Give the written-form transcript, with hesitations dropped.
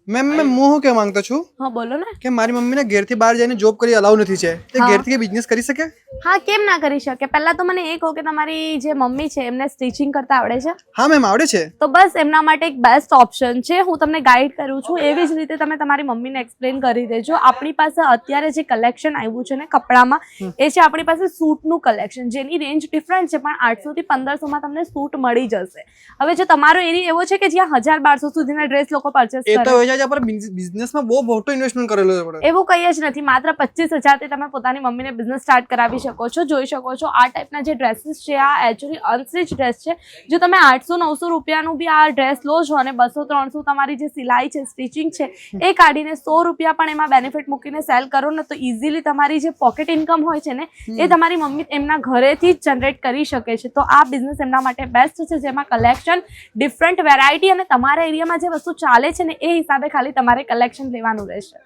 Ma'am હું શું કહેવા માંગતો છું હા બોલો ને. કે મારી મમ્મીને ઘેરથી બહાર જઈને જોબ કરી અલાઉ નથી છે, તે ઘેરથી બિઝનેસ કરી શકે? હા કેમ ના કરી શકે. પહેલા તો મને એ કહો કે તમારી જે મમ્મી છે એમને સ્ટિચિંગ કરતા આવડે છે? હા મેમ આવડે છે. તો બસ એમના માટે એક બેસ્ટ ઓપ્શન છે. હું તમને ગાઈડ કરું છું. એવી જ રીતે તમે તમારી મમ્મીને એક્સપ્લેન કરી દેજો. આપણી પાસે અત્યારે જે કલેક્શન આવ્યું છે ને કપડામાં, એ છે આપણી પાસે સૂટનું કલેક્શન, જેની રેન્જ ડિફરન્ટ છે, પણ 800 થી 1500 તમને સૂટ મળી જશે. હવે જો તમારો એરિયા એવો છે કે જ્યાં 1000-1200 સુધીના ડ્રેસ લોકો પરચેસ એ તો કરે, હોય છે, પણ બિઝનેસમાં બહુ મોટો ઇન્વેસ્ટમેન્ટ કરેલો છે આપણે. એવું કંઈ જ નથી. માત્ર 25,000 થી તમે પોતાની મમ્મીને બિઝનેસ સ્ટાર્ટ કરાવી શકો છો. જોઈ શકો છો આ ટાઈપના જે ડ્રેસીસ છે, આ એકચ્યુઅલી અનસ્ટિચ ડ્રેસ છે. જો તમે 800-900 રૂપિયાનું બી આ ડ્રેસ લો છો અને 200-300 તમારી જે સિલાઈ છે, સ્ટિચિંગ છે, એ કાઢીને 100 રૂપિયા પણ એમાં બેનિફિટ મૂકીને સેલ કરો ને, તો ઇઝીલી તમારી જે પોકેટ ઇન્કમ હોય છે ને, એ તમારી મમ્મી એમના ઘરેથી જ જનરેટ કરી શકે છે. તો આ બિઝનેસ એમના માટે બેસ્ટ છે, જેમાં કલેક્શન, ડિફરન્ટ વેરાયટી અને તમારા એરિયામાં જે વસ્તુ ચાલે છે ને એ હિસાબે ખાલી તમારે કલેક્શન લેવાનું રહેશે.